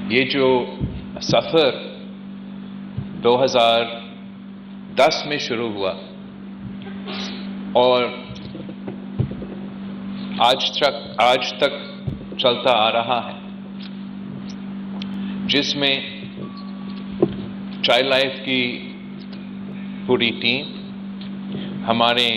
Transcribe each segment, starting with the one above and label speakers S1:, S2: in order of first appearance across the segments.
S1: یہ جو سفر 2010 میں شروع ہوا اور آج تک چلتا آ رہا ہے، جس میں چائلڈ لائف کی پوری ٹیم، ہمارے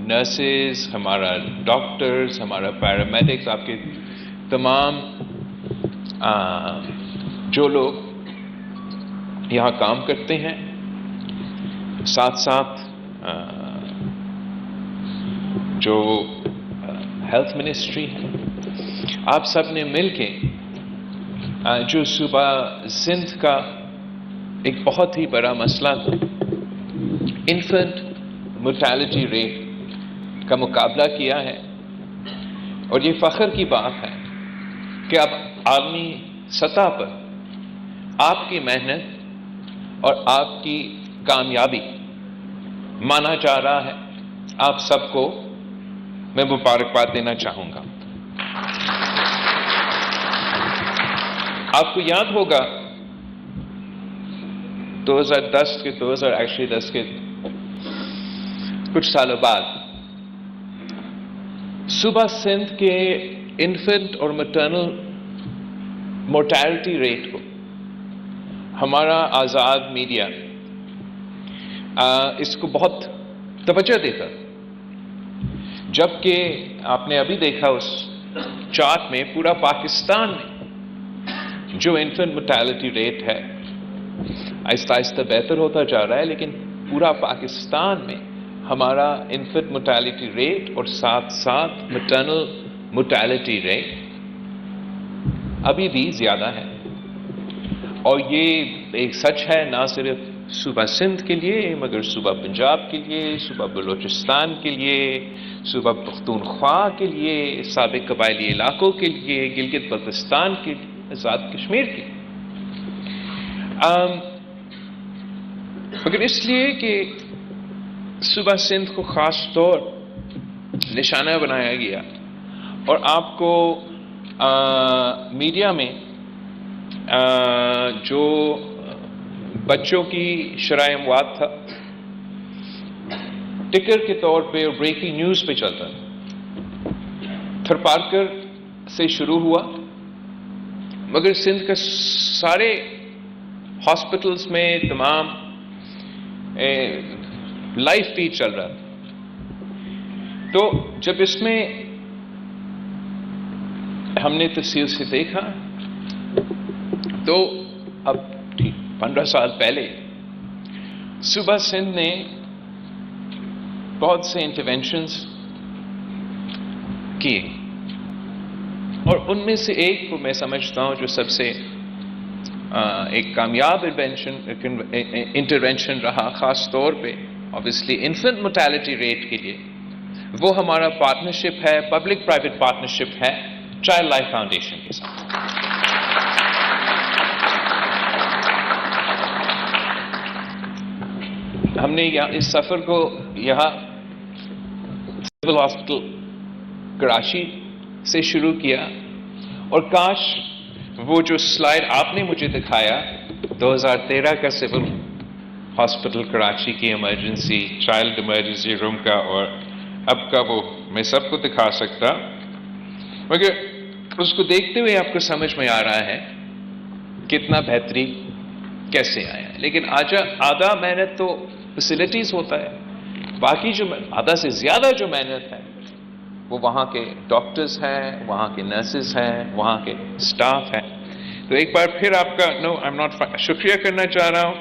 S1: نرسز، ہمارا ڈاکٹرز، ہمارا پیرامیڈکس، آپ کے تمام جو لوگ یہاں کام کرتے ہیں، ساتھ ساتھ جو ہیلتھ منسٹری ہے، آپ سب نے مل کے جو صوبہ سندھ کا ایک بہت ہی بڑا مسئلہ تھا، انفنٹ مرٹیلٹی ریٹ کا مقابلہ کیا ہے۔ اور یہ فخر کی بات ہے کہ اب عالمی سطح پر آپ کی محنت اور آپ کی کامیابی مانا جا رہا ہے۔ آپ سب کو میں مبارکباد دینا چاہوں گا۔ آپ کو یاد ہوگا 2010 کے کچھ سالوں بعد صوبہ سندھ کے انفنٹ اور میٹرنل مورٹیلٹی ریٹ کو ہمارا آزاد میڈیا اس کو بہت توجہ دیتا، جبکہ آپ نے ابھی دیکھا اس چارٹ میں پورا پاکستان میں جو انفنٹ مرٹیلٹی ریٹ ہے آہستہ آہستہ بہتر ہوتا جا رہا ہے، لیکن پورا پاکستان میں ہمارا انفنٹ مرٹیلٹی ریٹ اور ساتھ ساتھ میٹرنل مرٹیلٹی ریٹ ابھی بھی زیادہ ہے۔ اور یہ ایک سچ ہے نہ صرف صوبہ سندھ کے لیے، مگر صوبہ پنجاب کے لیے، صوبہ بلوچستان کے لیے، صوبہ پختونخوا کے لیے، سابق قبائلی علاقوں کے لیے، گلگت بلتستان کے لیے، آزاد کشمیر کے لیے۔ مگر اس لیے کہ صوبہ سندھ کو خاص طور نشانہ بنایا گیا اور آپ کو میڈیا میں جو بچوں کی شرح اموات تھا، ٹکر کے طور پہ اور بریکنگ نیوز پہ چلتا تھا، تھرپارکر سے شروع ہوا، مگر سندھ کے سارے ہاسپٹلز میں تمام لائف فیڈ چل رہا تھا۔ تو جب اس میں ہم نے تفصیل سے دیکھا تو اب 15 سال پہلے صوبہ سندھ نے بہت سے انٹرونشنز کیے، اور ان میں سے ایک کو میں سمجھتا ہوں جو سب سے ایک کامیاب انٹرونشن رہا، خاص طور پہ obviously انفنٹ mortality ریٹ کے لیے، وہ ہمارا پارٹنرشپ ہے، پبلک پرائیویٹ پارٹنرشپ ہے چائلڈ لائف فاؤنڈیشن کے ساتھ۔ ہم نے اس سفر کو یہاں سول ہاسپٹل کراچی سے شروع کیا، اور کاش وہ جو سلائیڈ آپ نے مجھے دکھایا 2013 کا سول ہاسپٹل کراچی کی ایمرجنسی چائلڈ ایمرجنسی روم کا اور اب کا، وہ میں سب کو دکھا سکتا، مگر اس کو دیکھتے ہوئے آپ کو سمجھ میں آ رہا ہے کتنا بہتری کیسے آیا ہے۔ لیکن آدھا محنت تو فیسلٹیز ہوتا ہے، باقی جو آدھا سے زیادہ جو محنت ہے وہ وہاں کے ڈاکٹرز ہیں، وہاں کے نرسز ہیں، وہاں کے سٹاف ہیں۔ تو ایک بار پھر آپ کا شکریہ کرنا چاہ رہا ہوں۔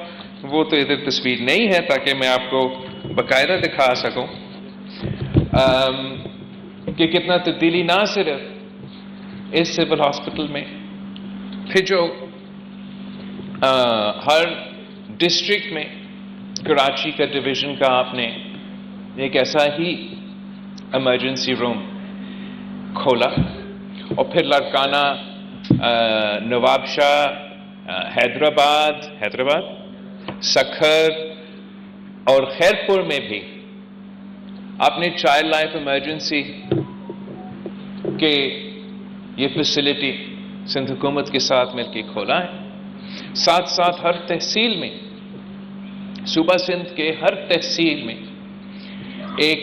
S1: وہ تو ادھر تصویر نہیں ہے تاکہ میں آپ کو باقاعدہ دکھا سکوں کہ کتنا تبدیلی نہ صرف اس سول ہاسپٹل میں، پھر جو ہر ڈسٹرکٹ میں کراچی کا ڈویژن کا آپ نے ایک ایسا ہی ایمرجنسی روم کھولا، اور پھر لاڑکانہ، نواب شاہ، حیدرآباد، سکھر اور خیرپور میں بھی آپ نے چائلڈ لائف ایمرجنسی کے یہ فیسلٹی سندھ حکومت کے ساتھ مل کے کھولا ہے. ساتھ ساتھ ہر تحصیل میں، صوبہ سندھ کے ہر تحصیل میں ایک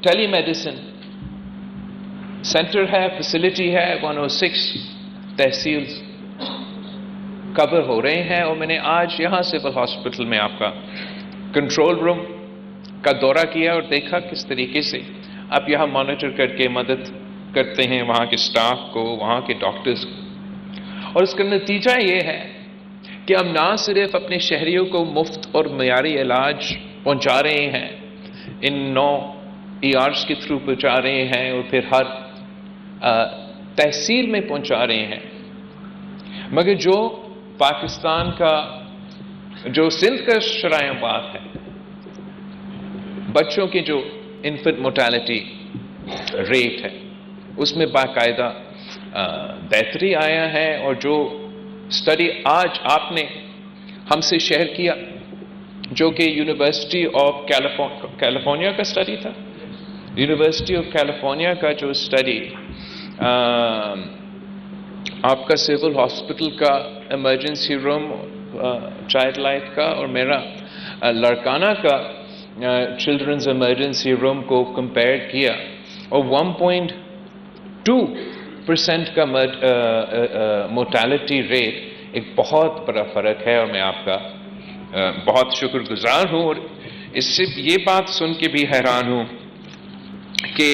S1: ٹیلی میڈیسن سینٹر ہے، فیسلٹی ہے. 106 تحصیل کور ہو رہے ہیں. اور میں نے آج یہاں سول ہاسپٹل میں آپ کا کنٹرول روم کا دورہ کیا اور دیکھا کس طریقے سے آپ یہاں مانیٹر کر کے مدد کرتے ہیں وہاں کے سٹاف کو، وہاں کے ڈاکٹرز کو. اور اس کا نتیجہ یہ ہے کہ ہم نہ صرف اپنے شہریوں کو مفت اور معیاری علاج پہنچا رہے ہیں، ان 9 ERs کے تھرو پہنچا رہے ہیں اور پھر ہر تحصیل میں پہنچا رہے ہیں، مگر جو پاکستان کا، جو سندھ کا شرائع بات ہے، بچوں کی جو انفنٹ موٹیلٹی ریٹ ہے اس میں باقاعدہ بہتری آیا ہے. اور جو اسٹڈی آج آپ نے ہم سے شیئر کیا جو کہ یونیورسٹی آف کیلیفورنیا کا اسٹڈی تھا، یونیورسٹی آف کیلیفورنیا کا جو اسٹڈی آپ کا سول ہاسپٹل کا ایمرجنسی روم چائلڈ لائف کا اور میرا لڑکانہ کا چلڈرنز ایمرجنسی روم کو کمپیئر کیا، اور 1.2% کا موٹیلٹی ریٹ ایک بہت بڑا فرق ہے. اور میں آپ کا بہت شکر گزار ہوں. اور اس سے یہ بات سن کے بھی حیران ہوں کہ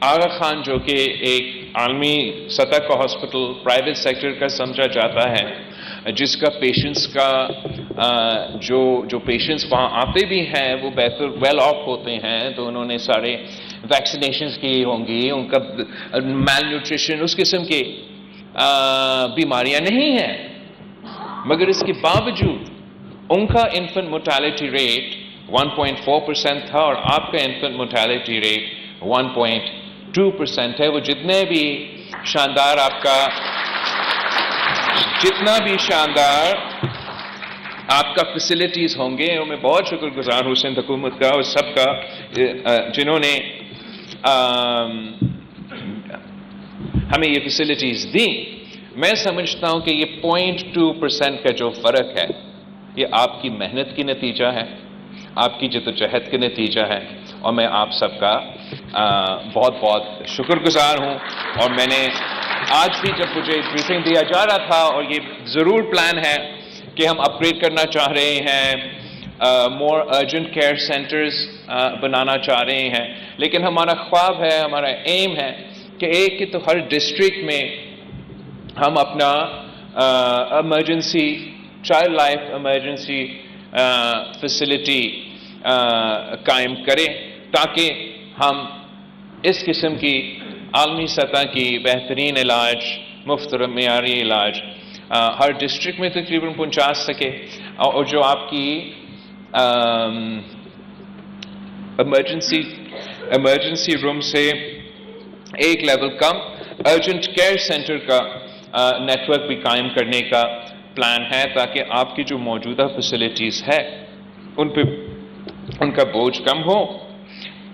S1: آغا خان جو کہ ایک عالمی سطح کا ہاسپٹل پرائیویٹ سیکٹر کا سمجھا جاتا ہے، جس کا پیشنٹس کا جو پیشنٹس وہاں آتے بھی ہیں وہ بہتر ویل آف ہوتے ہیں، تو انہوں نے سارے ویکسینیشنز کی ہوں گی، ان کا میل نیوٹریشن اس قسم کی بیماریاں نہیں ہیں، مگر اس کے باوجود ان کا انفنٹ موٹیلٹی ریٹ 1.4% تھا اور آپ کا انفنٹ موٹیلٹی ریٹ 1.2% ہے. وہ جتنے بھی شاندار آپ کا جتنا بھی شاندار آپ کا فیسلٹیز ہوں گے، اور میں بہت شکر گزار ہوں سندھ حکومت کا اور سب کا جنہوں نے ہمیں یہ فیسلٹیز دی. میں سمجھتا ہوں کہ یہ 0.2% کا جو فرق ہے یہ آپ کی محنت کی نتیجہ ہے، آپ کی جدوجہد کے نتیجہ ہے، اور میں آپ سب کا بہت بہت شکر گزار ہوں. اور میں نے آج بھی جب مجھے بریفنگ دیا جا رہا تھا، اور یہ ضرور پلان ہے کہ ہم اپ گریڈ کرنا چاہ رہے ہیں، مور ارجنٹ کیئر سینٹرز بنانا چاہ رہے ہیں، لیکن ہمارا خواب ہے، ہمارا ایم ہے کہ ایک کہ تو ہر ڈسٹرکٹ میں ہم اپنا emergency child life emergency facility قائم کریں، تاکہ ہم اس قسم کی عالمی سطح کی بہترین علاج، مفت اور معیاری علاج ہر ڈسٹرکٹ میں تقریباً پہنچا سکے. اور جو آپ کی ایمرجنسی روم سے ایک لیول کم ارجنٹ کیئر سینٹر کا نیٹ ورک بھی قائم کرنے کا پلان ہے، تاکہ آپ کی جو موجودہ فیسلٹیز ہے ان کا بوجھ کم ہو.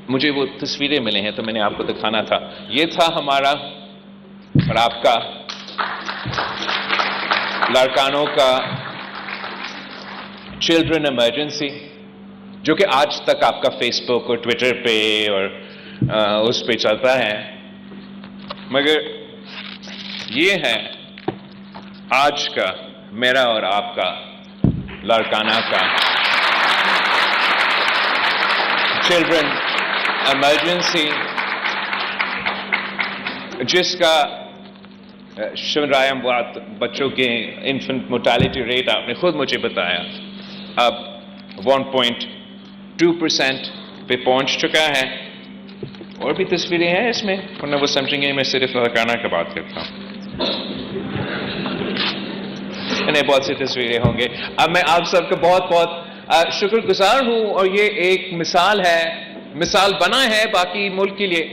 S1: مجھے وہ تصویریں ملے ہیں تو میں نے آپ کو دکھانا تھا. یہ تھا ہمارا اور آپ کا لڑکانوں کا چلڈرن ایمرجنسی، جو کہ آج تک آپ کا فیس بک اور ٹویٹر پہ اور اس پہ چلتا ہے، مگر یہ ہے آج کا میرا اور آپ کا لڑکانہ کا چلڈرن ایمرجنسی، جس کا شرائع بچوں کے انفنٹ موٹیلٹی ریٹ آپ نے خود مجھے بتایا اب 1.2% پہ پہنچ چکا ہے. اور بھی تصویریں ہیں اس میں، ورنہ وہ سمجھیں گے میں صرف لڑکانہ کی بات کرتا ہوں. انہیں بہت سی تصویریں ہوں گے. اب میں آپ سب کا بہت بہت شکر گزار ہوں، اور یہ ایک مثال ہے، مثال بنا ہے باقی ملک کے لیے.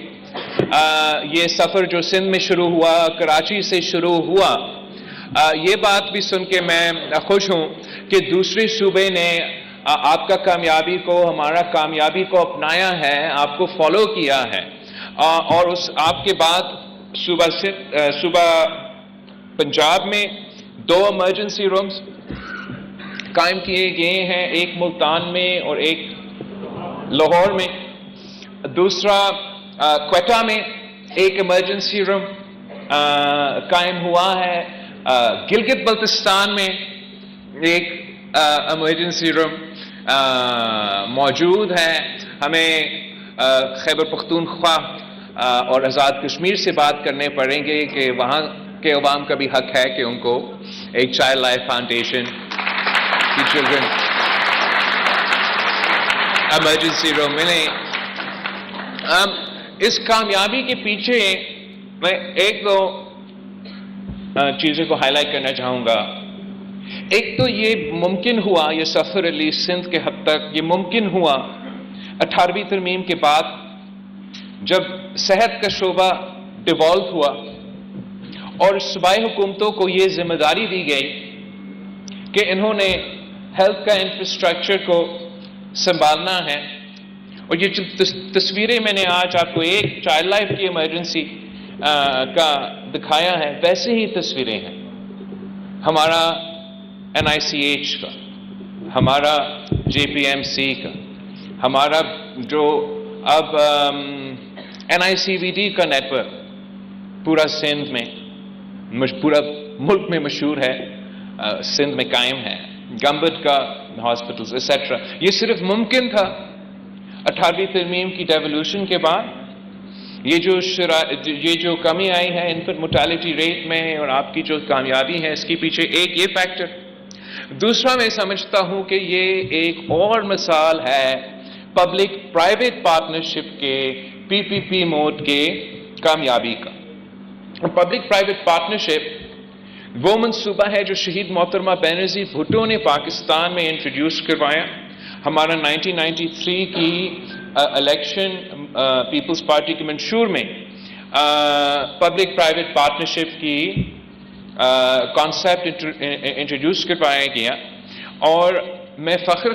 S1: یہ سفر جو سندھ میں شروع ہوا، کراچی سے شروع ہوا، یہ بات بھی سن کے میں خوش ہوں کہ دوسرے صوبے نے آپ کا کامیابی کو، ہمارا کامیابی کو اپنایا ہے، آپ کو فالو کیا ہے، اور اس آپ کے بعد صوبہ پنجاب میں 2 ایمرجنسی رومز قائم کیے گئے ہیں، ایک ملتان میں اور ایک لاہور میں. دوسرا کوئٹہ میں ایک ایمرجنسی روم قائم ہوا ہے. گلگت بلتستان میں ایک ایمرجنسی روم موجود ہے. ہمیں خیبر پختونخوا اور آزاد کشمیر سے بات کرنے پڑیں گے کہ وہاں کے عوام کا بھی حق ہے کہ ان کو ایک چائلڈ لائف فاؤنڈیشن کی چلڈرن ایمرجنسی روم ملے. اس کامیابی کے پیچھے میں ایک دو چیزوں کو ہائی لائٹ کرنا چاہوں گا. ایک تو یہ ممکن ہوا، یہ سفر علی سندھ کے حد تک یہ ممکن ہوا 18ویں ترمیم کے بعد، جب صحت کا شعبہ ڈیوالو ہوا اور صوبائی حکومتوں کو یہ ذمہ داری دی گئی کہ انہوں نے ہیلتھ کا انفراسٹرکچر کو سنبھالنا ہے. اور یہ جو تصویریں میں نے آج آپ کو ایک چائلڈ لائف کی ایمرجنسی کا دکھایا ہے، ویسے ہی تصویریں ہیں ہمارا NICH کا، ہمارا JPMC کا، ہمارا جو اب NICVD کا نیٹ ورک پورا سندھ میں، پورا ملک میں مشہور ہے، سندھ میں قائم ہے، گمبت کا ہاسپٹلز ایٹسٹرا. یہ صرف ممکن تھا 18ویں ترمیم کی ڈیولوشن کے بعد. یہ جو کمی آئی ہے انفنٹ mortality ریٹ میں اور آپ کی جو کامیابی ہے، اس کے پیچھے ایک یہ فیکٹر. دوسرا میں سمجھتا ہوں کہ یہ ایک اور مثال ہے پبلک پرائیویٹ پارٹنرشپ کے PPP موڈ کے کامیابی کا. پبلک پرائیویٹ پارٹنرشپ وہ منصوبہ ہے جو شہید محترمہ بینظیر بھٹو نے پاکستان میں انٹروڈیوس کروایا. ہمارا 1993 کی الیکشن پیپلز پارٹی کے منشور میں پبلک پرائیویٹ پارٹنرشپ کی کانسیپٹ انٹروڈیوس کروایا گیا. اور میں فخر